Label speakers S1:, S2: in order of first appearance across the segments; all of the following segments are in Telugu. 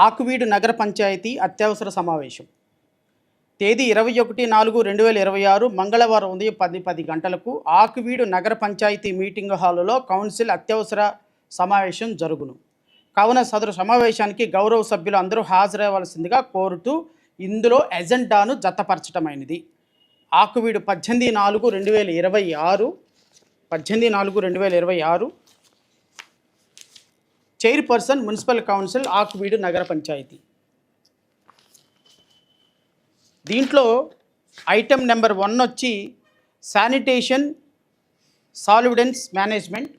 S1: ఆకువీడు నగర పంచాయతీ అత్యవసర సమావేశం తేదీ 21/4/2026 మంగళవారం ఉదయం 10 గంటలకు ఆకువీడు నగర పంచాయతీ మీటింగ్ హాలులో కౌన్సిల్ అత్యవసర సమావేశం జరుగును. కావున సదరు సమావేశానికి గౌరవ సభ్యులు అందరూ హాజరవ్వాల్సిందిగా కోరుతూ ఇందులో ఎజెండాను జతపరచటమైనది. Akuveedu 18/4/2026 chairperson municipal council Akuveedu నగర పంచాయతీ. దీంట్లో ఐటమ్ నెంబర్ 1 వచ్చి శానిటేషన్ సాలిడెన్స్ management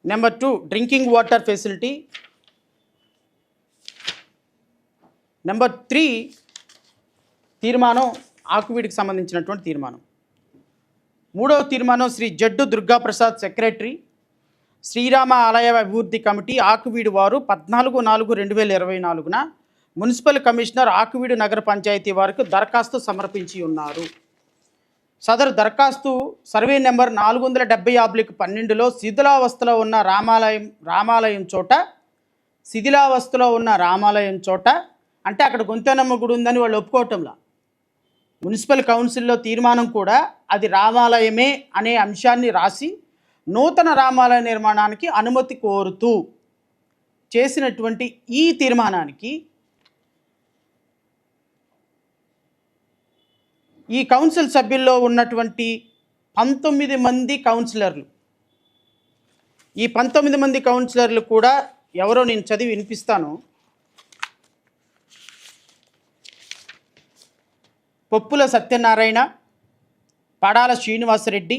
S1: number 2 drinking water facility, number 3 తీర్మానం ఆకువీడికి సంబంధించినటువంటి తీర్మానం. 3వ తీర్మానం శ్రీ జడ్డు దుర్గాప్రసాద్ సెక్రటరీ, శ్రీరామ ఆలయ అభివృద్ధి కమిటీ ఆకువీడు వారు 14/4/2024న మున్సిపల్ కమిషనర్ ఆకువీడు నగర పంచాయతీ వారికి దరఖాస్తు సమర్పించి ఉన్నారు. సదరు దరఖాస్తు సర్వే నెంబర్ 470/12లో శిథిలావస్థలో ఉన్న రామాలయం చోట అంటే అక్కడ గొంతెనమ్మ గుడి ఉందని వాళ్ళు ఒప్పుకోవటంలా. మున్సిపల్ కౌన్సిల్లో తీర్మానం కూడా అది రామాలయమే అనే అంశాన్ని రాసి నూతన రామాలయ నిర్మాణానికి అనుమతి కోరుతూ చేసినటువంటి ఈ తీర్మానానికి ఈ కౌన్సిల్ సభ్యుల్లో ఉన్నటువంటి 19 మంది కౌన్సిలర్లు, ఈ 19 మంది కౌన్సిలర్లు కూడా ఎవరో నేను చదివి వినిపిస్తాను. పొప్పుల సత్యనారాయణ, పడాల శ్రీనివాసరెడ్డి,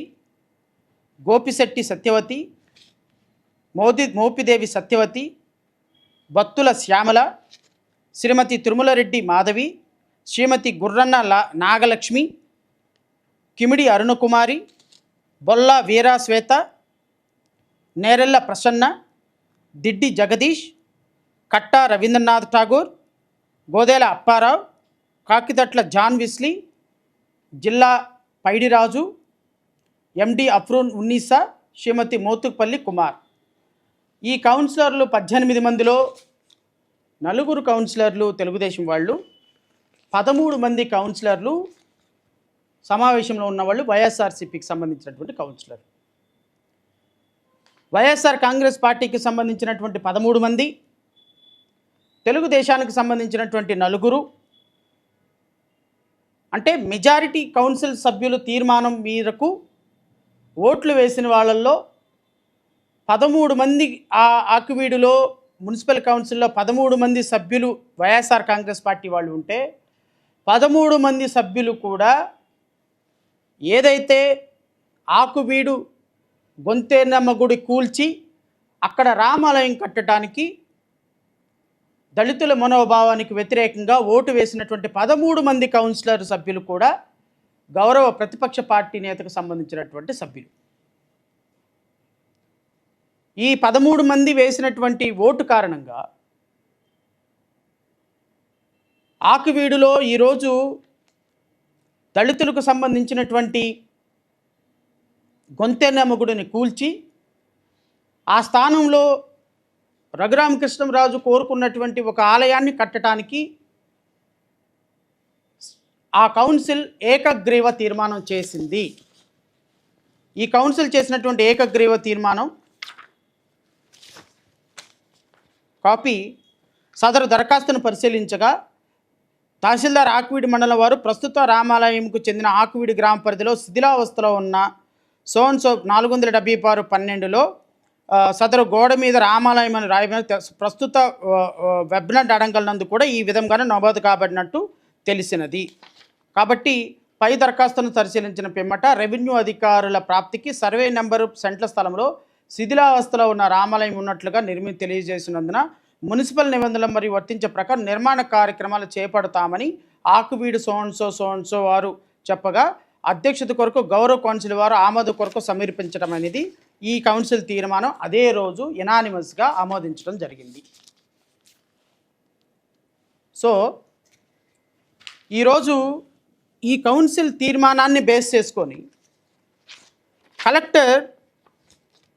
S1: గోపిశెట్టి సత్యవతి, మోపిదేవి సత్యవతి, బత్తుల శ్యామల, శ్రీమతి తిరుమలరెడ్డి మాధవి, శ్రీమతి గుర్రన్న నాగలక్ష్మి, కిమిడి అరుణకుమారి, బొల్లా వీరా శ్వేత, నేరెళ్ళ ప్రసన్న, దిడ్డి జగదీష్, కట్టా రవీంద్రనాథ్ ఠాగూర్, గోదేల అప్పారావు, కాకితట్ల జాన్ విస్లీ, జిల్లా పైడిరాజు, ఎండి అఫ్రూన్ ఉన్నీసా, శ్రీమతి మోతుపల్లి కుమార్. ఈ కౌన్సిలర్లు 18 మందిలో 4 కౌన్సిలర్లు తెలుగుదేశం వాళ్ళు, 13 మంది కౌన్సిలర్లు సమావేశంలో ఉన్నవాళ్ళు వైఎస్ఆర్సీపీకి సంబంధించినటువంటి కౌన్సిలర్. వైఎస్ఆర్ కాంగ్రెస్ పార్టీకి సంబంధించినటువంటి 13 మంది, తెలుగుదేశానికి సంబంధించినటువంటి 4, అంటే మెజారిటీ కౌన్సిల్ సభ్యులు తీర్మానం మేరకు ఓట్లు వేసిన వాళ్ళల్లో 13 మంది ఆ ఆకువీడులో మున్సిపల్ కౌన్సిల్లో 13 మంది సభ్యులు వైఎస్ఆర్ కాంగ్రెస్ పార్టీ వాళ్ళు ఉంటే 13 మంది సభ్యులు కూడా ఏదైతే ఆకువీడు గొంతెనమ్మ గుడి కూల్చి అక్కడ రామాలయం కట్టడానికి దళితుల మనోభావానికి వ్యతిరేకంగా ఓటు వేసినటువంటి 13 మంది కౌన్సిలర్ సభ్యులు కూడా గౌరవ ప్రతిపక్ష పార్టీ నేతకు సంబంధించినటువంటి సభ్యులు. ఈ 13 మంది వేసినటువంటి ఓటు కారణంగా ఆకువీడులో ఈరోజు దళితులకు సంబంధించినటువంటి గొంతెనమ్మ గుడిని కూల్చి ఆ స్థానంలో రఘురామకృష్ణరాజు కోరుకున్నటువంటి ఒక ఆలయాన్ని కట్టడానికి ఆ కౌన్సిల్ ఏకగ్రీవ తీర్మానం చేసింది. ఈ కౌన్సిల్ చేసినటువంటి ఏకగ్రీవ తీర్మానం కాపీ సదరు దరఖాస్తును పరిశీలించగా తహసీల్దార్ ఆకువీడి మండలం వారు ప్రస్తుత రామాలయంకు చెందిన ఆకువీడి గ్రామ పరిధిలో శిథిలావస్థలో ఉన్న సోన్సో 476/12లో సదరు గోడ మీద రామాలయం అని రాయబడిన ప్రస్తుత వెబ్నెట్ అడంగల్నందు కూడా ఈ విధంగానే నమోదు కాబడినట్టు తెలిసినది. కాబట్టి పై దరఖాస్తును పరిశీలించిన పిమ్మట రెవెన్యూ అధికారుల ప్రాప్తికి సర్వే నెంబరు సెంట్ల స్థలంలో శిథిలావస్థలో ఉన్న రామాలయం ఉన్నట్లుగా తెలియజేసినందున మున్సిపల్ నిబంధనలు మరియు వర్తించే ప్రకారం నిర్మాణ కార్యక్రమాలు చేపడతామని ఆకువీడు సోన్సో వారు చెప్పగా అధ్యక్షత కొరకు గౌరవ కౌన్సిల్ వారు ఆమోద కొరకు సమర్పించడం అనేది ఈ కౌన్సిల్ తీర్మానం అదే రోజు యునానిమస్గా ఆమోదించడం జరిగింది. సో ఈరోజు ఈ కౌన్సిల్ తీర్మానాన్ని బేస్ చేసుకొని కలెక్టర్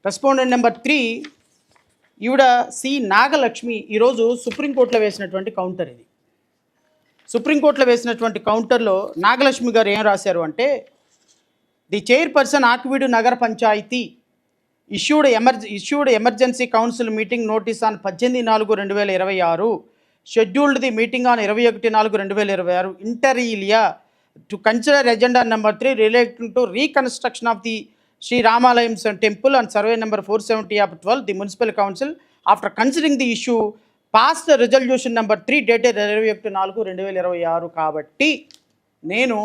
S1: రెస్పాండెంట్ నెంబర్ 3 ఈవిడ సి నాగలక్ష్మి ఈరోజు సుప్రీంకోర్టులో వేసినటువంటి కౌంటర్ ఇది. సుప్రీంకోర్టులో వేసినటువంటి కౌంటర్లో నాగలక్ష్మి గారు ఏం రాశారు అంటే, ది చైర్పర్సన్ ఆక్వీడు నగర panchayat issued emergency council meeting notice on 18/4/2026, scheduled the meeting on 21/4/2026 inter alia to consider agenda number 3 relating to reconstruction of the Sri Ramalayam Temple on survey number 470 of 12, the municipal council, after considering the issue, passed the resolution number 3 dated 21/4/2026. కాబట్టి నేను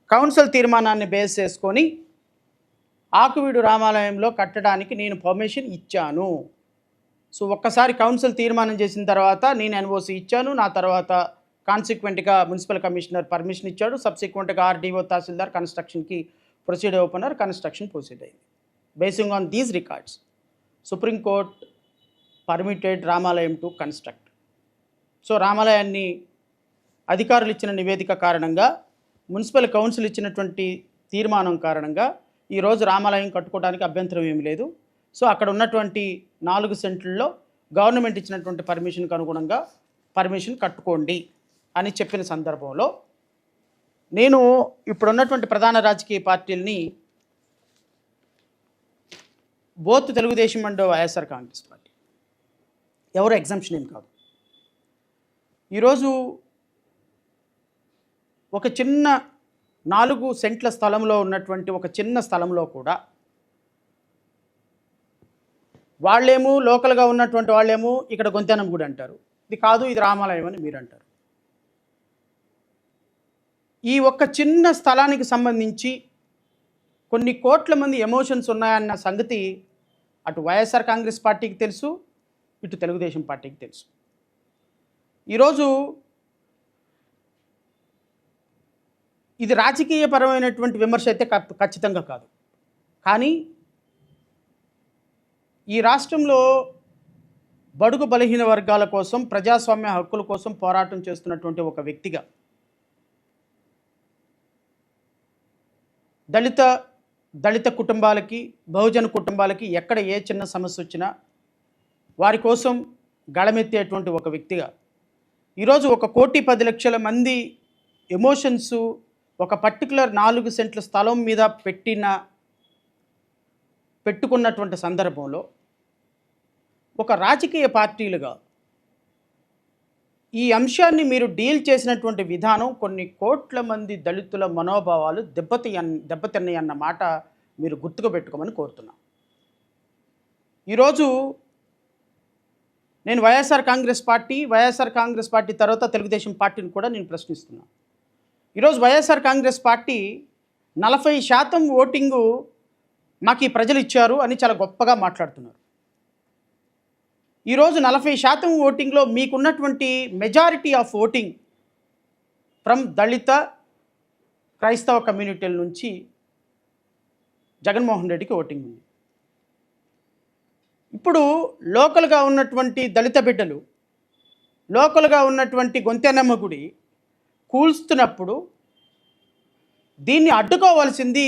S1: కౌన్సిల్ తీర్మానాన్ని బేస్ చేసుకొని ఆకువీడు రామాలయంలో కట్టడానికి నేను పర్మిషన్ ఇచ్చాను. సో ఒక్కసారి కౌన్సిల్ తీర్మానం చేసిన తర్వాత నేను ఎన్ఓసి ఇచ్చాను. నా తర్వాత కాన్సిక్వెంట్గా మున్సిపల్ కమిషనర్ పర్మిషన్ ఇచ్చాడు. సబ్సిక్వెంట్గా ఆర్డీఓ తహసీల్దార్ కన్స్ట్రక్షన్కి ప్రొసీడ్ ఓపెనర్ కన్స్ట్రక్షన్ ప్రొసీడ్ అయింది. Basing on these records supreme court permitted రామాలయం టు కన్స్ట్రక్ట్. సో రామాలయాన్ని అధికారులు ఇచ్చిన నివేదిక కారణంగా, మున్సిపల్ కౌన్సిల్ ఇచ్చినటువంటి తీర్మానం కారణంగా ఈరోజు రామాలయం కట్టుకోవడానికి అభ్యంతరం ఏమి లేదు. సో అక్కడ ఉన్నటువంటి 4 సెంట్లలో గవర్నమెంట్ ఇచ్చినటువంటి పర్మిషన్కి అనుగుణంగా పర్మిషన్ కట్టుకోండి అని చెప్పిన సందర్భంలో నేను ఇప్పుడున్నటువంటి ప్రధాన రాజకీయ పార్టీలని, both Telugudesam and YSR Congress party, ఎవరు ఎగ్జామ్షన్ ఏం కాదు. ఈరోజు ఒక చిన్న 4 సెంట్ల స్థలంలో ఉన్నటువంటి ఒక చిన్న స్థలంలో కూడా వాళ్ళేమో లోకల్గా ఉన్నటువంటి వాళ్ళేమో ఇక్కడ గొంతెనం గుడి అంటారు, ఇది కాదు ఇది రామాలయం అని మీరు అంటారు. ఈ ఒక్క చిన్న స్థలానికి సంబంధించి కొన్ని కోట్ల మంది ఎమోషన్స్ ఉన్నాయన్న సంగతి అటు వైఎస్ఆర్ కాంగ్రెస్ పార్టీకి తెలుసు, ఇటు తెలుగుదేశం పార్టీకి తెలుసు. ఈరోజు ఇది రాజకీయపరమైనటువంటి విమర్శ అయితే ఖచ్చితంగా కాదు. కానీ ఈ రాష్ట్రంలో బడుగు బలహీన వర్గాల కోసం, ప్రజాస్వామ్య హక్కుల కోసం పోరాటం చేస్తున్నటువంటి ఒక వ్యక్తిగా, దళిత కుటుంబాలకి, బహుజన కుటుంబాలకి ఎక్కడ ఏ చిన్న సమస్య వచ్చినా వారి కోసం గళమెత్తేటువంటి ఒక వ్యక్తిగా ఈరోజు 1,10,00,000 మంది ఎమోషన్స్ ఒక పర్టికులర్ 4 సెంట్ల స్థలం మీద పెట్టుకున్నటువంటి సందర్భంలో ఒక రాజకీయ పార్టీలుగా ఈ అంశాన్ని మీరు డీల్ చేసినటువంటి విధానం కొన్ని కోట్ల మంది దళితుల మనోభావాలు దెబ్బతిన్నాయి అన్న మాట మీరు గుర్తుకు పెట్టుకోమని కోరుతున్నాను. ఈరోజు నేను వైఎస్ఆర్ కాంగ్రెస్ పార్టీ తర్వాత తెలుగుదేశం పార్టీని కూడా నేను ప్రశ్నిస్తున్నాను. ఈరోజు వైఎస్ఆర్ కాంగ్రెస్ పార్టీ 40% ఓటింగు మాకు ఈ ప్రజలు ఇచ్చారు అని చాలా గొప్పగా మాట్లాడుతున్నారు. ఈరోజు 40% ఓటింగ్లో మీకున్నటువంటి మెజారిటీ ఆఫ్ ఓటింగ్ ఫ్రమ్ దళిత క్రైస్తవ కమ్యూనిటీల నుంచి జగన్మోహన్ రెడ్డికి ఓటింగ్ ఉంది. ఇప్పుడు లోకల్గా ఉన్నటువంటి దళిత బిడ్డలు, లోకల్గా ఉన్నటువంటి గొంతెనమ్మ గుడి కూల్స్తున్నప్పుడు దీన్ని అడ్డుకోవాల్సింది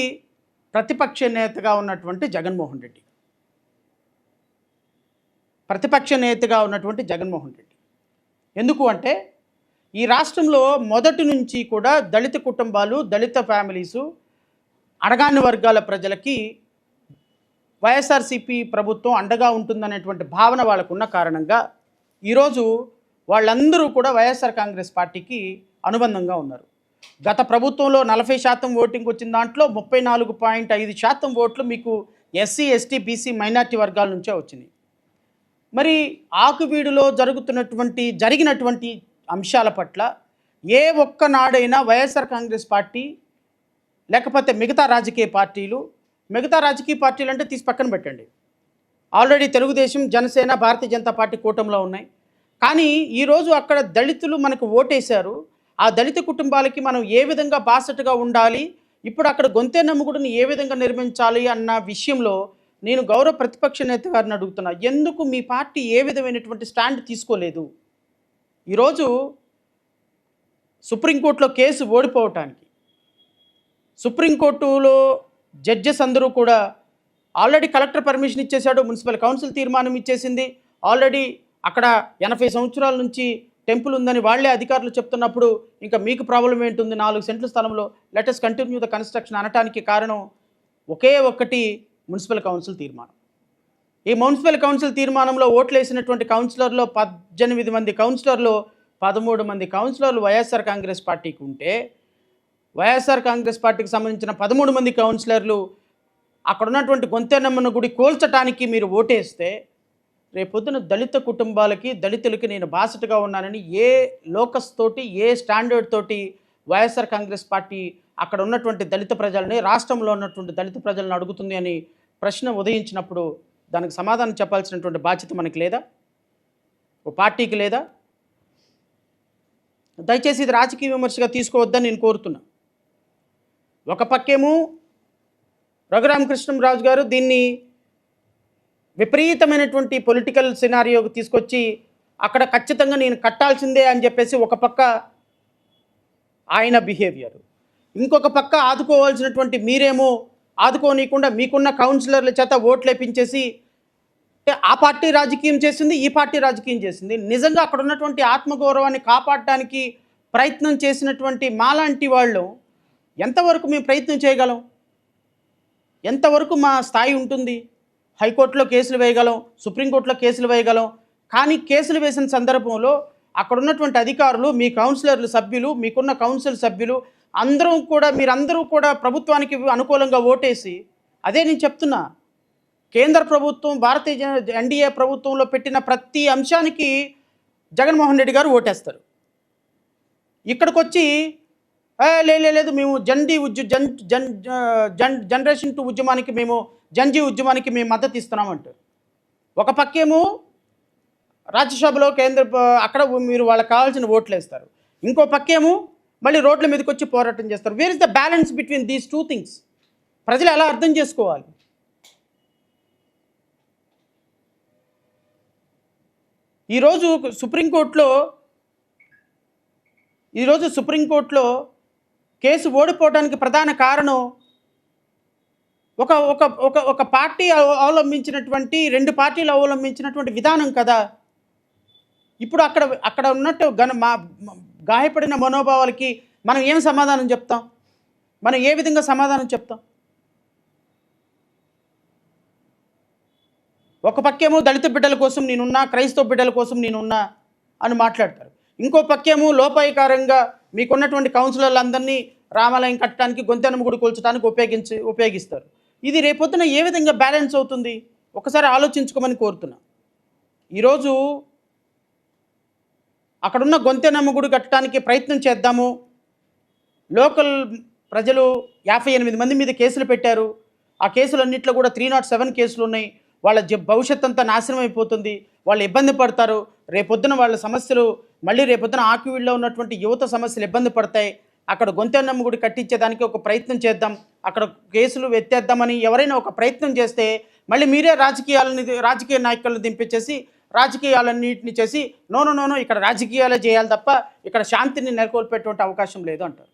S1: ప్రతిపక్ష నేతగా ఉన్నటువంటి జగన్మోహన్ రెడ్డి. ఎందుకు అంటే ఈ రాష్ట్రంలో మొదటి నుంచి కూడా దళిత కుటుంబాలు, దళిత ఫ్యామిలీసు, అడగాని వర్గాల ప్రజలకి వైఎస్ఆర్సీపీ ప్రభుత్వం అండగా ఉంటుందనేటువంటి భావన వాళ్ళకు ఉన్న కారణంగా ఈరోజు వాళ్ళందరూ కూడా వైఎస్ఆర్ కాంగ్రెస్ పార్టీకి అనుబంధంగా ఉన్నారు. గత ప్రభుత్వంలో 40% ఓటింగ్ వచ్చిన దాంట్లో 34.5% ఓట్లు మీకు ఎస్సీ, ఎస్టీ, బీసీ, మైనార్టీ వర్గాల నుంచే వచ్చినాయి. మరి ఆకువీడులో జరిగినటువంటి అంశాల పట్ల ఏ ఒక్కనాడైనా వైఎస్ఆర్ కాంగ్రెస్ పార్టీ లేకపోతే మిగతా రాజకీయ పార్టీలు అంటే తీసి పక్కన పెట్టండి, ఆల్రెడీ తెలుగుదేశం, జనసేన, భారతీయ జనతా పార్టీ కూటమిలో ఉన్నాయి. కానీ ఈరోజు అక్కడ దళితులు మనకు ఓటేశారు. ఆ దళిత కుటుంబాలకి మనం ఏ విధంగా బాసటగా ఉండాలి, ఇప్పుడు అక్కడ గొంతెనమ్మ గుడిని ఏ విధంగా నిర్మించాలి అన్న విషయంలో నేను గౌరవ ప్రతిపక్ష నేత గారిని అడుగుతున్నా, ఎందుకు మీ పార్టీ ఏ విధమైనటువంటి స్టాండ్ తీసుకోలేదు? ఈరోజు సుప్రీంకోర్టులో కేసు ఓడిపోవటానికి, సుప్రీంకోర్టులో జడ్జెస్ అందరూ కూడా ఆల్రెడీ కలెక్టర్ పర్మిషన్ ఇచ్చేశాడు, మున్సిపల్ కౌన్సిల్ తీర్మానం ఇచ్చేసింది. ఆల్రెడీ అక్కడ 80 సంవత్సరాల నుంచి టెంపుల్ ఉందని వాళ్ళే అధికారులు చెప్తున్నప్పుడు ఇంకా మీకు ప్రాబ్లం ఏంటుంది 4 సెంట్ల స్థలంలో, let us continue the construction అనటానికి కారణం ఒకే ఒక్కటి మున్సిపల్ కౌన్సిల్ తీర్మానం. ఈ మున్సిపల్ కౌన్సిల్ తీర్మానంలో ఓట్లు వేసినటువంటి కౌన్సిలర్లో 18 మంది కౌన్సిలర్లు 13 మంది కౌన్సిలర్లు వైఎస్ఆర్ కాంగ్రెస్ పార్టీకి ఉంటే, వైఎస్ఆర్ కాంగ్రెస్ పార్టీకి సంబంధించిన 13 మంది కౌన్సిలర్లు అక్కడ ఉన్నటువంటి గొంతెనమ్మన గుడి కోల్చటానికి మీరు ఓటేస్తే, రేపొద్దున దళిత కుటుంబాలకి, దళితులకి నేను బాసటగా ఉన్నానని ఏ లోకస్ తోటి, ఏ స్టాండర్డ్ తోటి వైఎస్ఆర్ కాంగ్రెస్ పార్టీ అక్కడ ఉన్నటువంటి దళిత ప్రజల్ని, రాష్ట్రంలో ఉన్నటువంటి దళిత ప్రజలను అడుగుతుంది అని ప్రశ్న ఉదయించినప్పుడు దానికి సమాధానం చెప్పాల్సినటువంటి బాధ్యత మనకి లేదా? ఓ పార్టీకి లేదా? దయచేసి ఇది రాజకీయ విమర్శగా తీసుకోవద్దని నేను కోరుతున్నా. ఒక పక్కేమో రఘురామకృష్ణంరాజు గారు దీన్ని విపరీతమైనటువంటి పొలిటికల్ సినారియోకి తీసుకొచ్చి అక్కడ ఖచ్చితంగా నేను కట్టాల్సిందే అని చెప్పేసి ఒక పక్క ఆయన బిహేవియర్, ఇంకొక పక్క ఆదుకోవాల్సినటువంటి మీరేమో ఆదుకోనీయకుండా మీకున్న కౌన్సిలర్ల చేత ఓట్లు వేపించేసి ఆ పార్టీ రాజకీయం చేసింది, ఈ పార్టీ రాజకీయం చేసింది. నిజంగా అక్కడ ఉన్నటువంటి ఆత్మగౌరవాన్ని కాపాడటానికి ప్రయత్నం చేసినటువంటి మాలాంటి వాళ్ళు ఎంతవరకు మేము ప్రయత్నం చేయగలం? ఎంతవరకు మా స్థాయి ఉంటుంది? హైకోర్టులో కేసులు వేయగలం, సుప్రీంకోర్టులో కేసులు వేయగలం. కానీ కేసులు వేసిన సందర్భంలో అక్కడ ఉన్నటువంటి అధికారులు, మీ కౌన్సిలర్లు సభ్యులు, మీకున్న కౌన్సిల్ సభ్యులు మీరందరూ కూడా ప్రభుత్వానికి అనుకూలంగా ఓటేసి, అదే నేను చెప్తున్నా, కేంద్ర ప్రభుత్వం భారతీయ ఎన్డీఏ ప్రభుత్వంలో పెట్టిన ప్రతి అంశానికి జగన్మోహన్ రెడ్డి గారు ఓటేస్తారు. ఇక్కడికి వచ్చి లేదు మేము జనరేషన్ 2 ఉద్యమానికి మేము జన్జీ ఉద్యమానికి మేము మద్దతు ఇస్తున్నామంటారు. ఒక పక్కేమో రాజ్యసభలో అక్కడ మీరు వాళ్ళకి కావాల్సిన ఓట్లు వేస్తారు, ఇంకో పక్కేమో మళ్ళీ రోడ్ల మీదకి వచ్చి పోరాటం చేస్తారు. Where is the balance between these 2 things? ప్రజలు ఎలా అర్థం చేసుకోవాలి? ఈరోజు సుప్రీంకోర్టులో కేసు ఓడిపోవడానికి ప్రధాన కారణం ఒక పార్టీ అవలంబించినటువంటి, 2 పార్టీలు అవలంబించినటువంటి విధానం కదా. ఇప్పుడు అక్కడ ఉన్నట్టు గాయపడిన మనోభావాలకి మనం ఏం సమాధానం చెప్తాం? మనం ఏ విధంగా సమాధానం చెప్తాం? ఒక పక్కేమో దళిత బిడ్డల కోసం నేనున్నా, క్రైస్తవ బిడ్డల కోసం నేనున్నా అని మాట్లాడతారు. ఇంకో పక్కేమో లోపాయకారంగా మీకున్నటువంటి కౌన్సిలర్లందరినీ రామాలయం కట్టడానికి, గొంతెనమ్మ గుడి కూల్చడానికి ఉపయోగిస్తారు. ఇది రేపొద్దున ఏ విధంగా బ్యాలెన్స్ అవుతుంది? ఒకసారి ఆలోచించుకోమని కోరుతున్నా. ఈరోజు అక్కడున్న గొంతెనమ్మ గుడి కట్టడానికి ప్రయత్నం చేద్దాము. లోకల్ ప్రజలు 58 మంది మీద కేసులు పెట్టారు. ఆ కేసులన్నింటిలో కూడా 307 కేసులు ఉన్నాయి. వాళ్ళ భవిష్యత్ అంతా నాశనం అయిపోతుంది, వాళ్ళు ఇబ్బంది పడతారు. రేపొద్దున వాళ్ళ సమస్యలు మళ్ళీ రేపొద్దున ఆక్విడ్లో ఉన్నటువంటి యువత సమస్యలు ఇబ్బంది పడతాయి. అక్కడ గొంతెనమ్మ గుడి కట్టించేదానికి ఒక ప్రయత్నం చేద్దాం, అక్కడ కేసులు ఎత్తేద్దామని ఎవరైనా ఒక ప్రయత్నం చేస్తే మళ్ళీ మీరే రాజకీయ నాయకులను దింపించేసి రాజకీయాలన్నింటినీ చేసి నో ఇక్కడ రాజకీయాలే చేయాలి తప్ప ఇక్కడ శాంతిని నెలకొల్పేటువంటి అవకాశం లేదు అంటారు.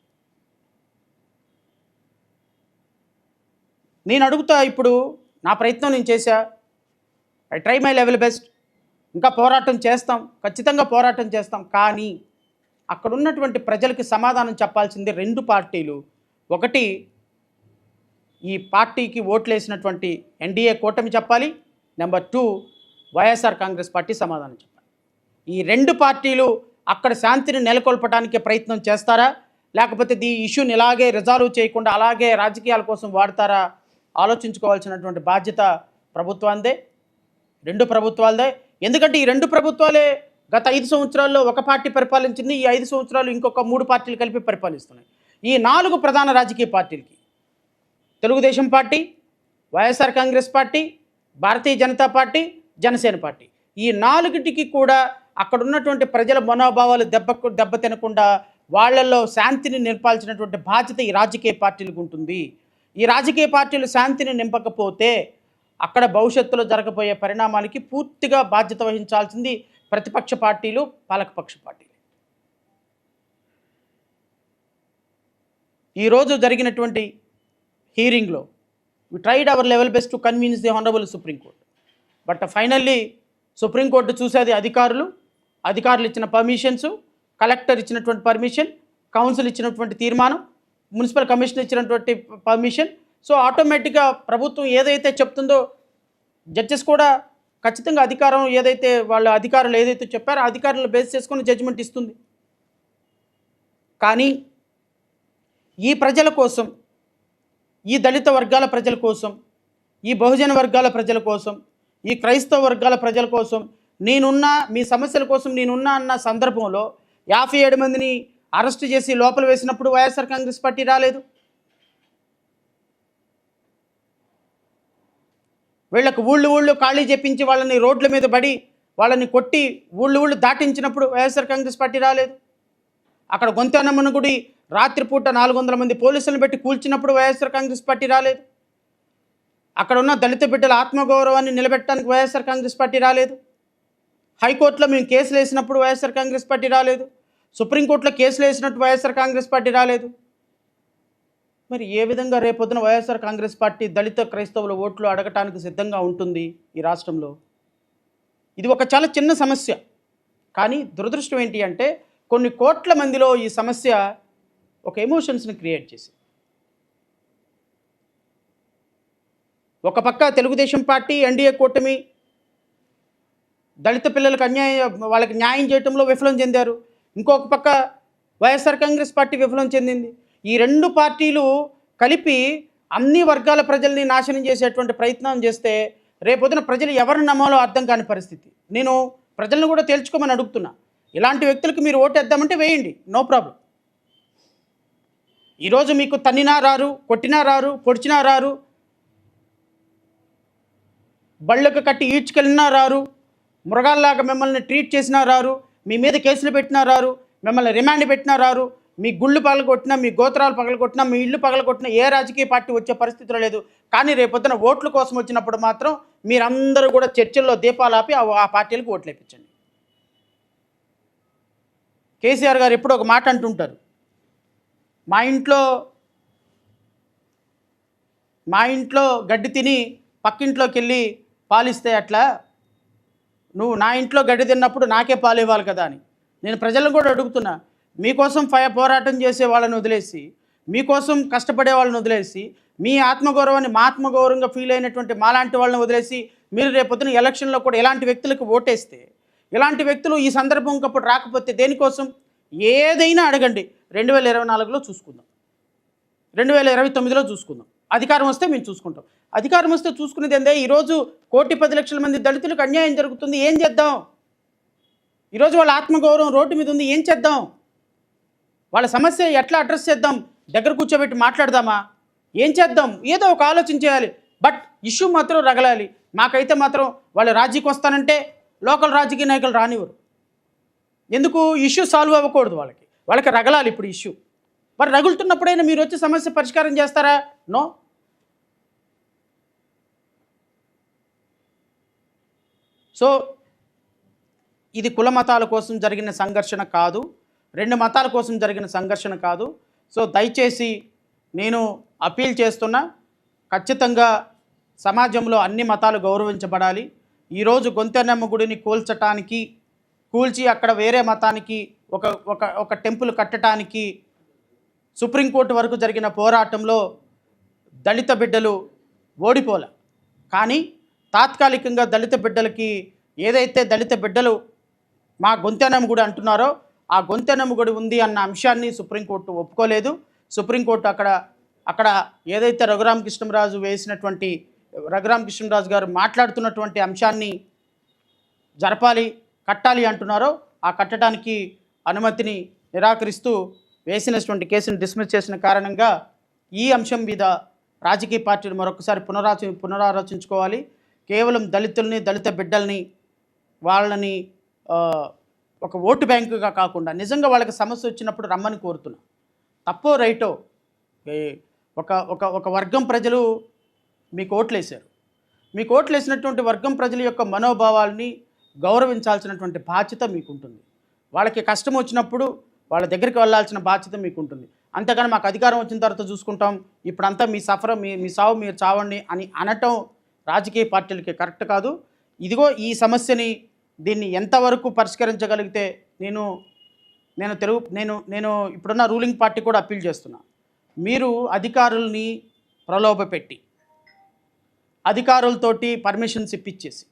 S1: నేను అడుగుతా, ఇప్పుడు నా ప్రయత్నం నేను చేశా, I try my level best, ఇంకా పోరాటం చేస్తాం, ఖచ్చితంగా పోరాటం చేస్తాం. కానీ అక్కడ ఉన్నటువంటి ప్రజలకి సమాధానం చెప్పాల్సింది 2 పార్టీలు. ఒకటి, ఈ పార్టీకి ఓట్లేసినటువంటి ఎన్డీఏ కూటమి చెప్పాలి. నెంబర్ 2, వైఎస్ఆర్ కాంగ్రెస్ పార్టీ సమాధానం చెప్పాలి. ఈ 2 పార్టీలు అక్కడ శాంతిని నెలకొల్పడానికి ప్రయత్నం చేస్తారా, లేకపోతే ఈ ఇష్యూని ఇలాగే రిజాల్వ్ చేయకుండా అలాగే రాజకీయాల కోసం వాడతారా? ఆలోచించుకోవాల్సినటువంటి బాధ్యత ప్రభుత్వాందే, 2 ప్రభుత్వాలదే. ఎందుకంటే ఈ 2 ప్రభుత్వాలే గత 5 సంవత్సరాల్లో ఒక పార్టీ పరిపాలించింది, ఈ 5 సంవత్సరాలు ఇంకొక 3 పార్టీలు కలిపి పరిపాలిస్తున్నాయి. ఈ 4 ప్రధాన రాజకీయ పార్టీలకి, Telugu Desam party, YSR Congress party, Bharatiya Janata party, Janasena party, ఈ 4టికి కూడా అక్కడ ఉన్నటువంటి ప్రజల మనోభావాలు దెబ్బతినకుండా వాళ్ళల్లో శాంతిని నింపాల్సినటువంటి బాధ్యత ఈ రాజకీయ పార్టీలకు ఉంటుంది. ఈ రాజకీయ పార్టీలు శాంతిని నింపకపోతే అక్కడ భవిష్యత్తులో జరగబోయే పరిణామాలకి పూర్తిగా బాధ్యత వహించాల్సింది ప్రతిపక్ష పార్టీలు, పాలకపక్ష పార్టీలు. ఈరోజు జరిగినటువంటి హీరింగ్లో we tried our level best to convince the honourable supreme court. But finally supreme court చూసేది అధికారులు ఇచ్చిన పర్మిషన్స్, కలెక్టర్ ఇచ్చినటువంటి పర్మిషన్, కౌన్సిల్ ఇచ్చినటువంటి తీర్మానం, మున్సిపల్ కమిషనర్ ఇచ్చినటువంటి పర్మిషన్. సో ఆటోమేటిక్గా ప్రభుత్వం ఏదైతే చెప్తుందో జడ్జెస్ కూడా ఖచ్చితంగా అధికారులు ఏదైతే చెప్పారో అధికారులు బేస్ చేసుకొని జడ్జిమెంట్ ఇస్తుంది. కానీ ఈ ప్రజల కోసం, ఈ దళిత వర్గాల ప్రజల కోసం, ఈ బహుజన వర్గాల ప్రజల కోసం, ఈ క్రైస్తవ వర్గాల ప్రజల కోసం మీ సమస్యల కోసం నేనున్నా అన్న సందర్భంలో 57 మందిని అరెస్ట్ చేసి లోపల వేసినప్పుడు వైఎస్ఆర్ కాంగ్రెస్ పార్టీ రాలేదు. వీళ్ళకు ఊళ్ళు ఖాళీ చేపించి వాళ్ళని రోడ్ల మీద పడి వాళ్ళని కొట్టి ఊళ్ళు దాటించినప్పుడు వైఎస్ఆర్ కాంగ్రెస్ పార్టీ రాలేదు. అక్కడ గొంతెనమ్మన గుడి రాత్రిపూట 400 మంది పోలీసులను పెట్టి కూల్చినప్పుడు వైఎస్ఆర్ కాంగ్రెస్ పార్టీ రాలేదు. అక్కడ ఉన్న దళిత బిడ్డల ఆత్మగౌరవాన్ని నిలబెట్టడానికి వైఎస్ఆర్ కాంగ్రెస్ పార్టీ రాలేదు. హైకోర్టులో మేము కేసులు వేసినప్పుడు వైఎస్ఆర్ కాంగ్రెస్ పార్టీ రాలేదు. సుప్రీంకోర్టులో కేసులు వేసినట్టు వైఎస్ఆర్ కాంగ్రెస్ పార్టీ రాలేదు. మరి ఏ విధంగా రేపొద్దున వైఎస్ఆర్ కాంగ్రెస్ పార్టీ దళిత క్రైస్తవుల ఓట్లు అడగటానికి సిద్ధంగా ఉంటుంది ఈ రాష్ట్రంలో? ఇది ఒక చాలా చిన్న సమస్య. కానీ దురదృష్టం ఏంటి అంటే కొన్ని కోట్ల మందిలో ఈ సమస్య ఒక ఎమోషన్స్ని క్రియేట్ చేసింది. ఒక పక్క తెలుగుదేశం పార్టీ, ఎన్డీఏ కూటమి దళిత పిల్లలకు వాళ్ళకి న్యాయం చేయడంలో విఫలం చెందారు. ఇంకొక పక్క వైఎస్ఆర్ కాంగ్రెస్ పార్టీ విఫలం చెందింది. ఈ రెండు పార్టీలు కలిపి అన్ని వర్గాల ప్రజల్ని నాశనం చేసేటువంటి ప్రయత్నం చేస్తే రేపొద్దున ప్రజలు ఎవరిని నమ్మాలో అర్థం కాని పరిస్థితి. నేను ప్రజలను కూడా తేల్చుకోమని అడుగుతున్నా. ఇలాంటి వ్యక్తులకు మీరు ఓటేద్దామంటే వేయండి, నో ప్రాబ్లం. ఈరోజు మీకు తన్నినా రారు, కొట్టినా రారు, పొడిచినా రారు, బళ్ళకు కట్టి ఈడ్చుకెళ్ళినా రారు, మృగాల్లాగా మిమ్మల్ని ట్రీట్ చేసినా రారు, మీ మీద కేసులు పెట్టినా రారు, మిమ్మల్ని రిమాండ్ పెట్టినా రారు, మీ గుళ్ళు పగలగొట్టినా, మీ గోత్రాలు పగలగొట్టినా, మీ ఇళ్ళు పగలగొట్టినా ఏ రాజకీయ పార్టీ వచ్చే పరిస్థితిలో లేదు. కానీ రేపొద్దున ఓట్ల కోసం వచ్చినప్పుడు మాత్రం మీరందరూ కూడా చర్చల్లో దీపాలు ఆపి ఆ పార్టీలకు ఓట్లు వేయించండి. కేసీఆర్ గారు ఎప్పుడు ఒక మాట అంటుంటారు, మా ఇంట్లో గడ్డి తిని పక్కింట్లోకి వెళ్ళి పాలిస్తే అట్లా నువ్వు నా ఇంట్లో గడ్డి తిన్నప్పుడు నాకే పాలు ఇవ్వాలి కదా అని. నేను ప్రజలను కూడా అడుగుతున్నా, మీకోసం పోరాటం చేసే వాళ్ళని వదిలేసి, మీకోసం కష్టపడే వాళ్ళని వదిలేసి, మీ ఆత్మగౌరవాన్ని మా ఆత్మగౌరవంగా ఫీల్ అయినటువంటి మాలాంటి వాళ్ళని వదిలేసి మీరు రేపొద్దున ఎలక్షన్లో కూడా ఇలాంటి వ్యక్తులకు ఓటేస్తే, ఇలాంటి వ్యక్తులు ఈ సందర్భం అప్పుడు రాకపోతే దేనికోసం? ఏదైనా అడగండి, 2024లో చూసుకుందాం, 2029లో చూసుకుందాం. అధికారం వస్తే మేము చూసుకుంటాం. అధికారం వస్తే చూసుకునేది ఏందే? ఈరోజు 1,10,00,000 మంది దళితులకు అన్యాయం జరుగుతుంది, ఏం చేద్దాం? ఈరోజు వాళ్ళ ఆత్మగౌరవం రోడ్డు మీద ఉంది, ఏం చేద్దాం? వాళ్ళ సమస్య ఎట్లా అడ్రస్ చేద్దాం? దగ్గర కూర్చోబెట్టి మాట్లాడదామా? ఏం చేద్దాం? ఏదో ఒక ఆలోచన చేయాలి. బట్ ఇష్యూ మాత్రం రగలాలి. మాకైతే మాత్రం వాళ్ళు రాజీకి వస్తానంటే లోకల్ రాజకీయ నాయకులు రానివ్వరు. ఎందుకు? ఇష్యూ సాల్వ్ అవ్వకూడదు, వాళ్ళకి రగలాలి ఇప్పుడు ఇష్యూ. మరి రగులుతున్నప్పుడైనా మీరు వచ్చి సమస్య పరిష్కారం చేస్తారా? నో. సో ఇది కుల మతాల కోసం జరిగిన సంఘర్షణ కాదు, 2 మతాల కోసం జరిగిన సంఘర్షణ కాదు. సో దయచేసి నేను అపీల్ చేస్తున్నా, ఖచ్చితంగా సమాజంలో అన్ని మతాలు గౌరవించబడాలి. ఈరోజు గొంతెనమ్మ గుడిని కూల్చి అక్కడ వేరే మతానికి ఒక టెంపుల్ కట్టడానికి సుప్రీంకోర్టు వరకు జరిగిన పోరాటంలో దళిత బిడ్డలు ఓడిపోలే. కానీ తాత్కాలికంగా దళిత బిడ్డలకి ఏదైతే దళిత బిడ్డలు మా గొంతెనమ్మ గుడి అంటున్నారో ఆ గొంతెనమ్మ గుడి ఉంది అన్న అంశాన్ని సుప్రీంకోర్టు ఒప్పుకోలేదు. సుప్రీంకోర్టు అక్కడ ఏదైతే రఘురామకృష్ణరాజు గారు మాట్లాడుతున్నటువంటి అంశాన్ని కట్టాలి అంటున్నారో ఆ కట్టడానికి అనుమతిని నిరాకరిస్తూ వేసినటువంటి కేసును డిస్మిస్ చేసిన కారణంగా ఈ అంశం మీద రాజకీయ పార్టీలు మరొకసారి పునరాలోచించుకోవాలి. కేవలం దళితుల్ని, దళిత బిడ్డల్ని, వాళ్ళని ఒక ఓటు బ్యాంకుగా కాకుండా నిజంగా వాళ్ళకి సమస్య వచ్చినప్పుడు రమ్మని కోరుతున్నా. తప్పో రైటో ఒక వర్గం ప్రజలు మీకు ఓట్లేశారు. మీకు ఓట్లేసినటువంటి వర్గం ప్రజల యొక్క మనోభావాల్ని గౌరవించాల్సినటువంటి బాధ్యత మీకుంటుంది. వాళ్ళకి కష్టం వచ్చినప్పుడు వాళ్ళ దగ్గరికి వెళ్ళాల్సిన బాధ్యత మీకుంటుంది. అంతేగాని మాకు అధికారం వచ్చిన తర్వాత చూసుకుంటాం, ఇప్పుడంతా మీ సఫర్ మీ సావు మీరు చావండి అని అనటం రాజకీయ పార్టీలకి కరెక్ట్ కాదు. ఇదిగో ఈ సమస్యని దీన్ని ఎంతవరకు పరిష్కరించగలిగితే నేను నేను తెలుగు నేను నేను ఇప్పుడున్న రూలింగ్ పార్టీ కూడా అప్పీల్ చేస్తున్నా. మీరు అధికారుల్ని ప్రలోభపెట్టి అధికారులతోటి పర్మిషన్స్ ఇప్పించేసి,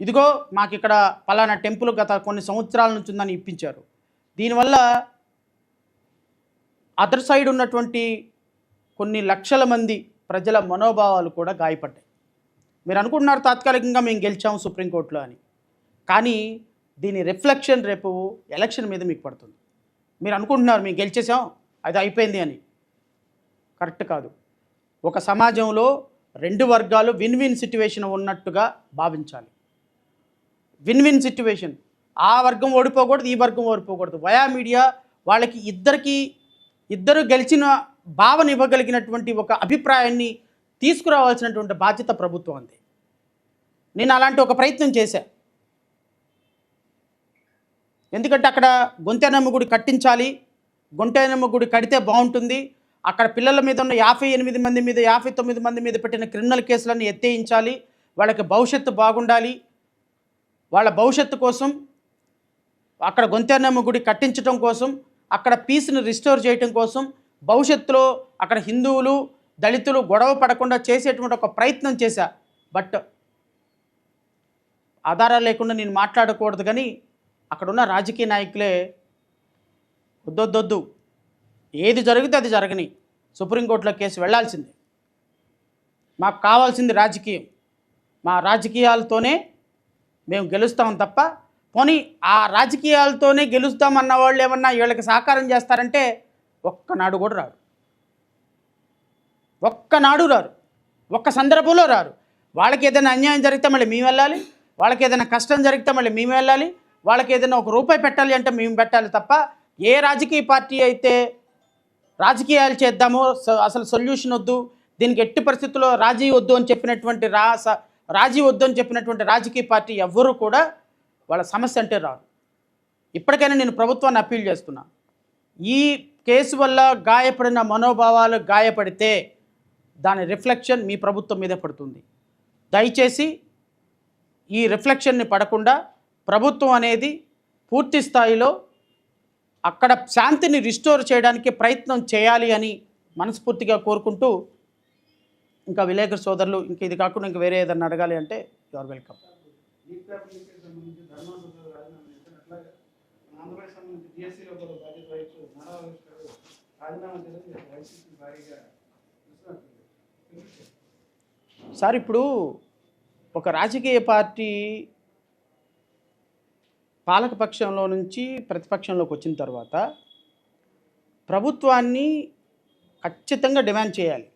S1: ఇదిగో మాకు ఇక్కడ పలానా టెంపుల్ గత కొన్ని సంవత్సరాల నుంచి ఉందని ఇప్పించారు. దీనివల్ల అదర్ సైడ్ ఉన్నటువంటి కొన్ని లక్షల మంది ప్రజల మనోభావాలు కూడా గాయపడ్డాయి. మీరు అనుకుంటున్నారు తాత్కాలికంగా మేము గెలిచాము సుప్రీంకోర్టులో అని, కానీ దీని రిఫ్లెక్షన్ రేపు ఎలక్షన్ మీద మీకు పడుతుంది. మీరు అనుకుంటున్నారు మేము గెలిచేసాం అది అయిపోయింది అని, కరెక్ట్ కాదు. ఒక సమాజంలో రెండు వర్గాలు విన్ విన్ సిట్యువేషన్ ఉన్నట్టుగా భావించాలి. విన్ విన్ సిట్యువేషన్, ఆ వర్గం ఓడిపోకూడదు, ఈ వర్గం ఓడిపోకూడదు. వయా మీడియా వాళ్ళకి ఇద్దరు గెలిచిన భావన ఇవ్వగలిగినటువంటి ఒక అభిప్రాయాన్ని తీసుకురావాల్సినటువంటి బాధ్యత ప్రభుత్వం అంతే. నేను అలాంటి ఒక ప్రయత్నం చేశాను. ఎందుకంటే అక్కడ గొంతెనమ్మ గుడి కట్టించాలి, గొంతెనమ్మ గుడి కడితే బాగుంటుంది, అక్కడ పిల్లల మీద ఉన్న 58 మంది మీద 59 మంది మీద పెట్టిన క్రిమినల్ కేసులన్నీ ఎత్తేయించాలి, వాళ్ళకి భవిష్యత్తు బాగుండాలి, వాళ్ళ భవిష్యత్తు కోసం అక్కడ గొంతెనమ్మ గుడి కట్టించడం కోసం, అక్కడ పీస్ని రిస్టోర్ చేయడం కోసం, భవిష్యత్తులో అక్కడ హిందువులు దళితులు గొడవ పడకుండా చేసేటువంటి ఒక ప్రయత్నం చేశా. బట్ ఆధారాలు లేకుండా నేను మాట్లాడకూడదు, కానీ అక్కడున్న రాజకీయ నాయకులే వద్దొద్దొద్దు, ఏది జరిగితే అది జరగని, సుప్రీంకోర్టులో కేసు వెళ్లాల్సిందే, మాకు కావాల్సింది రాజకీయం, మా రాజకీయాలతోనే మేము గెలుస్తాం తప్ప, పోనీ ఆ రాజకీయాలతోనే గెలుస్తామన్న వాళ్ళు ఏమన్నా వీళ్ళకి సహకారం చేస్తారంటే ఒక్కనాడు కూడా రారు, ఒక్కనాడు రారు, ఒక్క సందర్భంలో రారు. వాళ్ళకి ఏదైనా అన్యాయం జరిగితే మళ్ళీ మేము వెళ్ళాలి, వాళ్ళకి ఏదైనా కష్టం జరిగితే మళ్ళీ మేము వెళ్ళాలి, వాళ్ళకి ఏదైనా ఒక రూపాయి పెట్టాలి అంటే మేము పెట్టాలి తప్ప, ఏ రాజకీయ పార్టీ అయితే రాజకీయాలు చేద్దామో అసలు సొల్యూషన్ వద్దు, దీనికి ఎట్టి పరిస్థితుల్లో రాజీ వద్దు అని చెప్పినటువంటి రాజీ వద్దు అని చెప్పినటువంటి రాజకీయ పార్టీ ఎవ్వరూ కూడా వాళ్ళ సమస్య అంటే రారు. ఇప్పటికైనా నేను ప్రభుత్వాన్ని అప్పీల్ చేస్తున్నా, ఈ కేసు వల్ల గాయపడిన మనోభావాలు గాయపడితే దాని రిఫ్లెక్షన్ మీ ప్రభుత్వం మీదే పడుతుంది. దయచేసి ఈ రిఫ్లెక్షన్ని పడకుండా ప్రభుత్వం అనేది పూర్తి స్థాయిలో అక్కడ శాంతిని రిస్టోర్ చేయడానికి ప్రయత్నం చేయాలి అని మనస్ఫూర్తిగా కోరుకుంటూ, ఇంకా విలేకరు సోదరులు ఇంకా ఇది కాకుండా ఇంకా వేరే ఏదన్నా అడగాలి అంటే యు ఆర్ వెల్కమ్. సార్, ఇప్పుడు ఒక రాజకీయ పార్టీ పాలకపక్షంలో నుంచి ప్రతిపక్షంలోకి వచ్చిన తర్వాత ప్రభుత్వాన్ని ఖచ్చితంగా డిమాండ్ చేయాలి.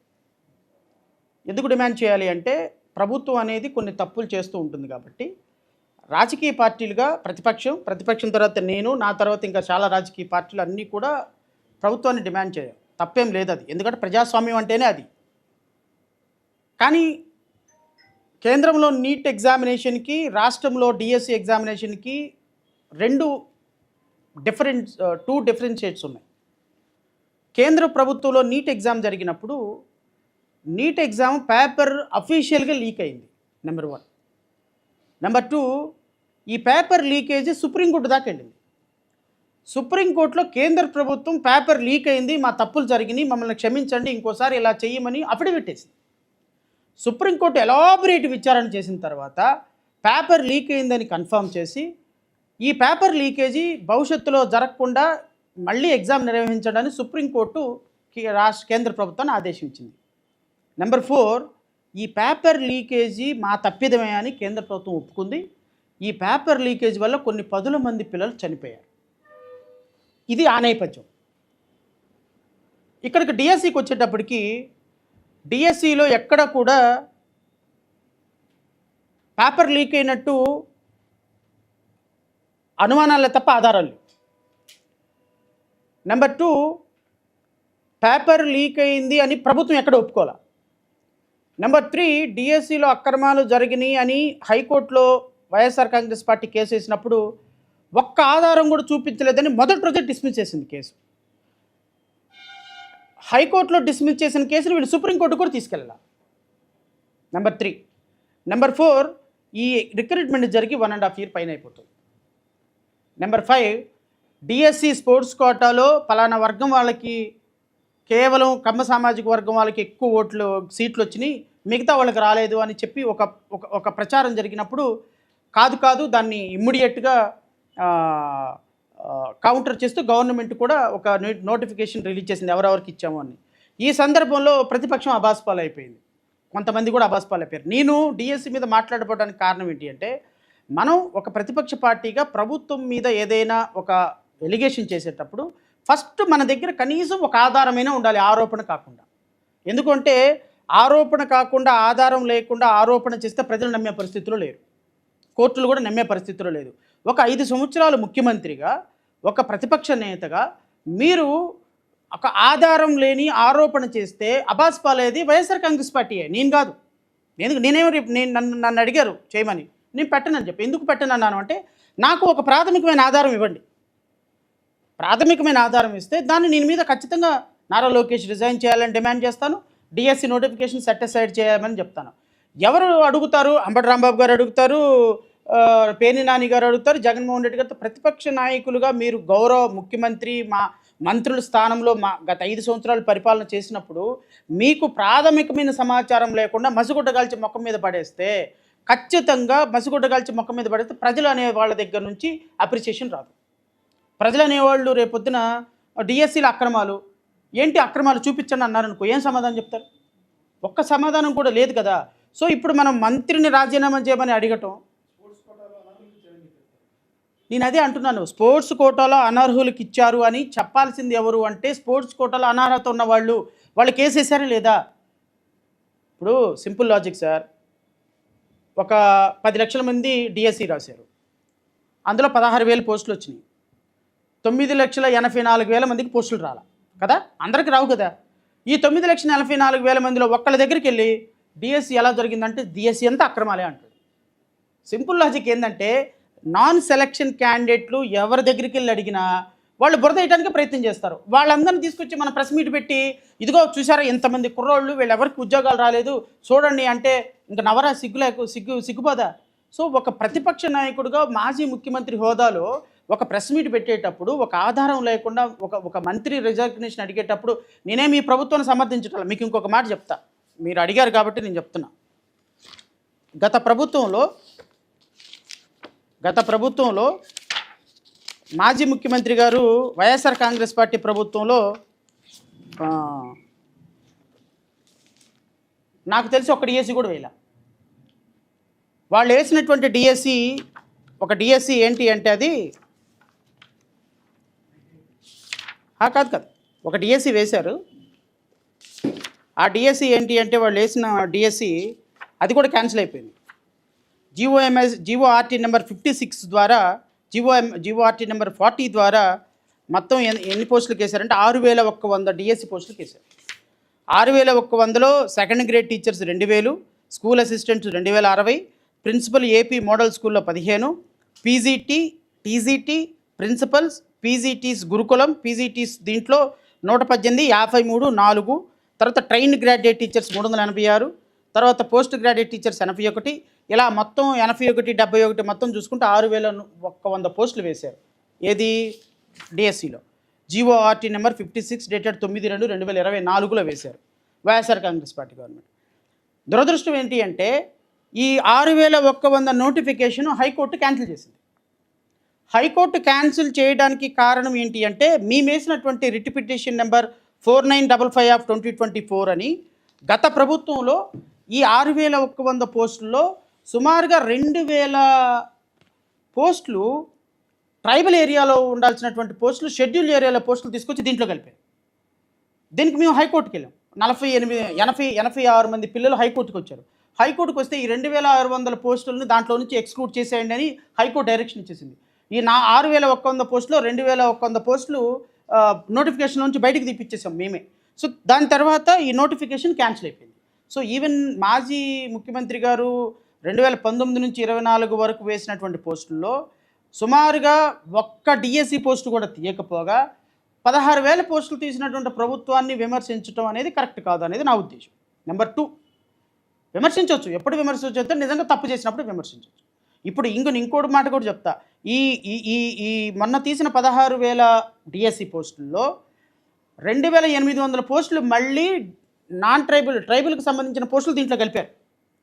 S1: ఎందుకు డిమాండ్ చేయాలి అంటే ప్రభుత్వం అనేది కొన్ని తప్పులు చేస్తూ ఉంటుంది కాబట్టి, రాజకీయ పార్టీలుగా ప్రతిపక్షం తర్వాత నేను, నా తర్వాత ఇంకా చాలా రాజకీయ పార్టీలు అన్నీ కూడా ప్రభుత్వాన్ని డిమాండ్ చేయాలి. తప్పేం లేదు అది, ఎందుకంటే ప్రజాస్వామ్యం అంటేనే అది. కానీ కేంద్రంలో నీట్ ఎగ్జామినేషన్కి, రాష్ట్రంలో డిఎస్సి ఎగ్జామినేషన్కి టూ డిఫరెన్షియేట్స్ ఉన్నాయి. కేంద్ర ప్రభుత్వంలో నీట్ ఎగ్జామ్ జరిగినప్పుడు నీట్ ఎగ్జామ్ పేపర్ అఫీషియల్గా లీక్ అయింది, నెంబర్ 1. నెంబర్ 2, ఈ పేపర్ లీకేజీ సుప్రీంకోర్టు దాకా వెళ్ళింది. సుప్రీంకోర్టులో కేంద్ర ప్రభుత్వం పేపర్ లీక్ అయింది, మా తప్పులు జరిగినాయి, మమ్మల్ని క్షమించండి, ఇంకోసారి ఇలా చేయమని అఫిడవిట్ వేసింది. సుప్రీంకోర్టు ఎలాబొరేట్ విచారణ చేసిన తర్వాత పేపర్ లీక్ అయిందని కన్ఫర్మ్ చేసి, ఈ పేపర్ లీకేజీ భవిష్యత్తులో జరగకుండా మళ్ళీ ఎగ్జామ్ నిర్వహించడానికి సుప్రీంకోర్టు కేంద్ర ప్రభుత్వాన్ని ఆదేశించింది. నెంబర్ 4, ఈ పేపర్ లీకేజీ మా తప్పిదమే అని కేంద్ర ప్రభుత్వం ఒప్పుకుంది. ఈ పేపర్ లీకేజ్ వల్ల కొన్ని 10 మంది పిల్లలు చనిపోయారు. ఇది ఆ నేపథ్యం. ఇక్కడికి డిఎస్సికి వచ్చేటప్పటికి డిఎస్సిలో ఎక్కడ కూడా పేపర్ లీక్ అయినట్టు అనుమానాలే తప్ప ఆధారాలు. నెంబర్ 2, పేపర్ లీక్ అయింది అని ప్రభుత్వం ఎక్కడ ఒప్పుకోవాలి. నెంబర్ 3, డిఎస్సిలో అక్రమాలు జరిగినాయి అని హైకోర్టులో వైఎస్ఆర్ కాంగ్రెస్ పార్టీ కేసు వేసినప్పుడు ఒక్క ఆధారం కూడా చూపించలేదని మొదటి రోజే డిస్మిస్ చేసింది కేసు. హైకోర్టులో డిస్మిస్ చేసిన కేసును వీళ్ళు సుప్రీంకోర్టు కూడా తీసుకెళ్ళాలి. నెంబర్ 3. నెంబర్ 4, ఈ రిక్రూట్మెంట్ జరిగి 1.5 year పైన అయిపోతుంది. నెంబర్ 5, డిఎస్సి స్పోర్ట్స్ కోటాలో పలానా వర్గం వాళ్ళకి కేవలం కమ్మ సామాజిక వర్గం వాళ్ళకి ఎక్కువ సీట్లు వచ్చినాయి, మిగతా వాళ్ళకి రాలేదు అని చెప్పి ఒక ప్రచారం జరిగినప్పుడు కాదు దాన్ని ఇమ్మీడియట్గా కౌంటర్ చేస్తూ గవర్నమెంట్ కూడా ఒక నోటిఫికేషన్ రిలీజ్ చేసింది ఎవరెవరికి ఇచ్చామో అని. ఈ సందర్భంలో ప్రతిపక్షం అబాస్పాలు అయిపోయింది, కొంతమంది కూడా అబాస్పాలు అయిపోయారు. నేను డిఎస్సి మీద మాట్లాడకపోవడానికి కారణం ఏంటి అంటే, మనం ఒక ప్రతిపక్ష పార్టీగా ప్రభుత్వం మీద ఏదైనా ఒక ఎలిగేషన్ చేసేటప్పుడు ఫస్ట్ మన దగ్గర కనీసం ఒక ఆధారమైనా ఉండాలి, ఆరోపణ కాకుండా. ఎందుకంటే ఆరోపణ కాకుండా ఆధారం లేకుండా ఆరోపణ చేస్తే ప్రజలు నమ్మే పరిస్థితిలో లేరు, కోర్టులు కూడా నమ్మే పరిస్థితిలో లేదు. ఒక 5 సంవత్సరాలు ముఖ్యమంత్రిగా, ఒక ప్రతిపక్ష నేతగా మీరు ఒక ఆధారం లేని ఆరోపణ చేస్తే అబాస్పాలేది వైఎస్ఆర్ కాంగ్రెస్ పార్టీయే, నేను కాదు. నన్ను అడిగారు చేయమని, నేను పెట్టనని చెప్పి. ఎందుకు పెట్టనన్నాను అంటే, నాకు ఒక ప్రాథమికమైన ఆధారం ఇవ్వండి. ప్రాథమికమైన ఆధారం ఇస్తే దాన్ని నేను మీద ఖచ్చితంగా నారా లోకేష్ రిజైన్ చేయాలని డిమాండ్ చేస్తాను, డిఎస్సి నోటిఫికేషన్ సెట్ అసైడ్ చేయాలని చెప్తాను. ఎవరు అడుగుతారు? అంబటి రాంబాబు గారు అడుగుతారు, పేర్ని నాని గారు అడుగుతారు, జగన్మోహన్ రెడ్డి గారితో. ప్రతిపక్ష నాయకులుగా మీరు గౌరవ ముఖ్యమంత్రి మంత్రుల స్థానంలో గత 5 సంవత్సరాలు పరిపాలన చేసినప్పుడు మీకు ప్రాథమికమైన సమాచారం లేకుండా మసిగుడ్డగాల్చి మొక్క మీద పడేస్తే, ఖచ్చితంగా మసిగుడ్డగాల్చి మొక్క మీద పడేస్తే ప్రజలు అనే వాళ్ళ దగ్గర నుంచి అప్రిసియేషన్ రాదు. ప్రజలు అనేవాళ్ళు రేపొద్దున డిఎస్సీల అక్రమాలు అక్రమాలు చూపించండి అన్నారనుకో, ఏం సమాధానం చెప్తారు? ఒక్క సమాధానం కూడా లేదు కదా. సో ఇప్పుడు మనం మంత్రిని రాజీనామా చేయమని అడగటం, నేను అదే అంటున్నాను, స్పోర్ట్స్ కోటాలో అనర్హులకు ఇచ్చారు అని చెప్పాల్సింది ఎవరు అంటే, స్పోర్ట్స్ కోటాలో అనర్హత ఉన్న వాళ్ళు కేసు వేసారా లేదా? ఇప్పుడు సింపుల్ లాజిక్ సార్, ఒక 10 లక్షల మంది డిఎస్సి రాశారు, అందులో 16,000 పోస్టులు వచ్చినాయి, 9,84,000 మందికి పోస్టులు రాలా కదా, అందరికి రావు కదా. ఈ 9,84,000 మందిలో ఒక్కళ్ళ దగ్గరికి వెళ్ళి డిఎస్సి ఎలా జరిగిందంటే డిఎస్సి అంతా అక్రమాలే అంటాడు. సింపుల్ లాజిక్ ఏంటంటే, నాన్ సెలక్షన్ క్యాండిడేట్లు ఎవరి దగ్గరికి వెళ్ళి అడిగినా వాళ్ళు బురద వేయడానికి ప్రయత్నం చేస్తారు. వాళ్ళందరినీ తీసుకొచ్చి మన ప్రెస్ మీట్ పెట్టి, ఇదిగో చూసారా ఎంతమంది కుర్రోళ్ళు, వీళ్ళు ఎవరికి ఉద్యోగాలు రాలేదు చూడండి అంటే, ఇంకా నవరా సిగ్గుపోదా? సో ఒక ప్రతిపక్ష నాయకుడిగా మాజీ ముఖ్యమంత్రి హోదాలో ఒక ప్రెస్ మీట్ పెట్టేటప్పుడు ఒక ఆధారం లేకుండా ఒక మంత్రి రిజగ్నేషన్ అడిగేటప్పుడు నేనేమి ఈ ప్రభుత్వాన్ని సమర్థించటం. మీకు ఇంకొక మాట చెప్తా, మీరు అడిగారు కాబట్టి నేను చెప్తున్నా. గత ప్రభుత్వంలో మాజీ ముఖ్యమంత్రి గారు వైఎస్ఆర్ కాంగ్రెస్ పార్టీ ప్రభుత్వంలో నాకు తెలిసి ఒక డిఎస్సి కూడా వేయాల. వాళ్ళు వేసినటువంటి డిఎస్సి ఏంటి అంటే, అది కాదు ఒక డిఎస్సి వేశారు. ఆ డిఎస్సి ఏంటి అంటే, వాళ్ళు వేసిన డిఎస్సి అది కూడా క్యాన్సిల్ అయిపోయింది. జీఓఆర్టీ నెంబర్ 56 ద్వారా, జీఓఆర్టీ నెంబర్ 40 ద్వారా మొత్తం ఎన్ని పోస్టులకు వేశారంటే 6,100 డిఎస్సి పోస్టులకు వేశారు. 6,100లో second grade teachers 2,000, school assistants 2,060, principal AP model స్కూల్లో 15, పీజీటీ, టీజీటీ, ప్రిన్సిపల్స్, పీజీటీస్ గురుకులం, పీజీటీస్ దీంట్లో 118, 53, 4. తర్వాత ట్రైన్డ్ గ్రాడ్యుయేట్ టీచర్స్ 386, తర్వాత పోస్ట్ గ్రాడ్యుయేట్ టీచర్స్ 81, ఇలా మొత్తం 81, 71 మొత్తం చూసుకుంటే 6,100 పోస్టులు వేశారు. ఏది? డిఎస్సిలో. జీఓఆర్టీ నెంబర్ 56 డేటెడ్ 9/2/2024లో వేశారు వైఎస్ఆర్ కాంగ్రెస్ పార్టీ గవర్నమెంట్. దురదృష్టం ఏంటి అంటే, ఈ 6,100 నోటిఫికేషన్ హైకోర్టు క్యాన్సిల్ చేసింది. హైకోర్టు క్యాన్సిల్ చేయడానికి కారణం ఏంటి అంటే, మేమేసినటువంటి రిట్ పిటిషన్ నెంబర్ 4955/2024 అని గత ప్రభుత్వంలో ఈ 6,100 పోస్టుల్లో సుమారుగా 2,000 పోస్టులు ట్రైబల్ ఏరియాలో ఉండాల్సినటువంటి పోస్టులు షెడ్యూల్ ఏరియాలో పోస్టులు తీసుకొచ్చి దీంట్లో కలిపారు. దీనికి మేము హైకోర్టుకి వెళ్ళాం. 86 మంది పిల్లలు హైకోర్టుకు వచ్చారు. హైకోర్టుకు వస్తే ఈ 2,600 పోస్టులను దాంట్లో నుంచి ఎక్స్క్లూడ్ చేసేయండి అని హైకోర్టు డైరెక్షన్ ఇచ్చేసింది. ఈ 6,100 పోస్టులో 2,100 పోస్టులు నోటిఫికేషన్ నుంచి బయటికి తీపిచ్చేసాం మేమే. సో దాని తర్వాత ఈ నోటిఫికేషన్ క్యాన్సిల్ అయిపోయింది. సో ఈవెన్ మాజీ ముఖ్యమంత్రి గారు 2019 నుంచి 24 వరకు వేసినటువంటి పోస్టుల్లో సుమారుగా ఒక్క డిఎస్సి పోస్టు కూడా తీయకపోగా 16,000 పోస్టులు తీసినటువంటి ప్రభుత్వాన్ని విమర్శించడం అనేది కరెక్ట్ కాదు అనేది నా ఉద్దేశం. నెంబర్ 2, విమర్శించవచ్చు. ఎప్పుడు విమర్శించవచ్చు అంటే నిజంగా తప్పు చేసినప్పుడు విమర్శించవచ్చు. ఇప్పుడు ఇంకోటి మాట కూడా చెప్తా. ఈ ఈ ఈ ఈ మొన్న తీసిన 16,000 డిఎస్సి పోస్టుల్లో 2,800 పోస్టులు మళ్ళీ ట్రైబుల్కి సంబంధించిన పోస్టులు దీంట్లో కలిపారు.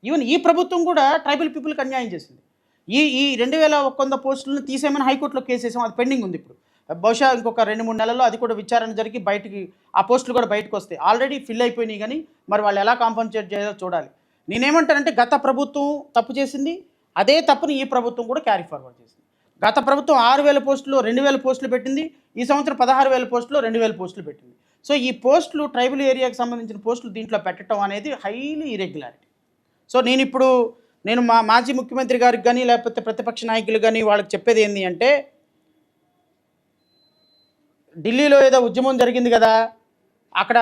S1: ఈవెన్ ఈ ప్రభుత్వం కూడా ట్రైబల్ పీపుల్కి అన్యాయం చేసింది. ఈ 2,100 పోస్టులను తీసేయమని హైకోర్టులో కేసు వేసాం. అది పెండింగ్ ఉంది ఇప్పుడు. బహుశా ఇంకొక 2-3 నెలల్లో అది కూడా విచారణ జరిగి బయటికి ఆ పోస్టులు కూడా బయటకు వస్తాయి. ఆల్రెడీ ఫిల్ అయిపోయినాయి కానీ మరి వాళ్ళు ఎలా కాంపన్సేట్ చేయాలో చూడాలి. నేనేమంటానంటే గత ప్రభుత్వం తప్పు చేసింది, అదే తప్పుని ఈ ప్రభుత్వం కూడా క్యారీ ఫార్వర్డ్ చేసింది. గత ప్రభుత్వం 6,000 పోస్టులు 2,000 పోస్టులు పెట్టింది. ఈ సంవత్సరం 16,000 పోస్టులు 2,000 పోస్టులు పెట్టింది. సో ఈ పోస్టులు ట్రైబల్ ఏరియాకి సంబంధించిన పోస్టులు దీంట్లో పెట్టడం అనేది హైలీ ఇర్రెగ్యులారిటీ. సో నేను మా మాజీ ముఖ్యమంత్రి గారికి కానీ లేకపోతే ప్రతిపక్ష నాయకులు కానీ వాళ్ళకి చెప్పేది ఏంటి అంటే, ఢిల్లీలో ఏదో ఉద్యమం జరిగింది కదా, అక్కడ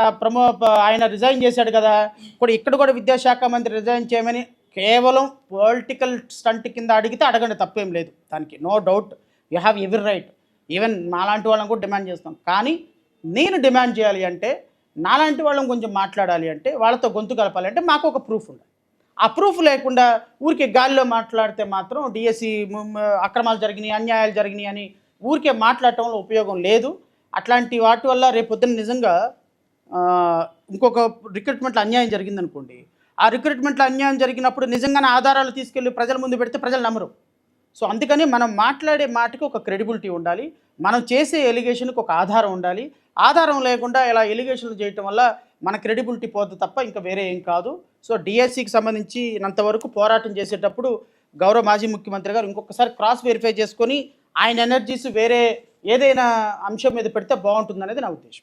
S1: ఆయన రిజైన్ చేశాడు కదా, ఇక్కడ కూడా విద్యాశాఖ మంత్రి రిజైన్ చేయమని కేవలం పొలిటికల్ స్టంట్ కింద అడిగితే అడగండి, తప్పేం లేదు, దానికి no doubt. You have every right. Even నాలాంటి వాళ్ళని కూడా డిమాండ్ చేస్తాం. కానీ నేను డిమాండ్ చేయాలి అంటే, నాలాంటి వాళ్ళని కొంచెం మాట్లాడాలి అంటే, వాళ్ళతో గొంతు కలపాలి అంటే మాకు ఒక ప్రూఫ్ ఉండాలి. ఆ ప్రూఫ్ లేకుండా ఊరికే గాలిలో మాట్లాడితే మాత్రం డిఎస్సి అక్రమాలు జరిగినాయి, అన్యాయాలు జరిగినాయి అని ఊరికే మాట్లాడటంలో ఉపయోగం లేదు. అట్లాంటి వాటి వల్ల రేపొద్దున నిజంగా ఇంకొక రిక్రూట్మెంట్లో అన్యాయం జరిగిందనుకోండి, ఆ రిక్రూట్మెంట్లో అన్యాయం జరిగినప్పుడు నిజంగానే ఆధారాలు తీసుకెళ్ళి ప్రజల ముందు పెడితే ప్రజలు నమ్మరు. సో అందుకని మనం మాట్లాడే మాటకి ఒక క్రెడిబిలిటీ ఉండాలి, మనం చేసే ఎలిగేషన్కి ఒక ఆధారం ఉండాలి. ఆధారం లేకుండా ఇలా ఎలిగేషన్లు చేయటం వల్ల మన క్రెడిబిలిటీ పోతుంది తప్ప ఇంకా వేరే ఏం కాదు. సో డిఎస్సికి సంబంధించినంతవరకు పోరాటం చేసేటప్పుడు గౌరవ మాజీ ముఖ్యమంత్రి గారు ఇంకొకసారి క్రాస్ వెరిఫై చేసుకొని ఆయన ఎనర్జీస్ వేరే ఏదైనా అంశం మీద పెడితే బాగుంటుందనేది నా ఉద్దేశం.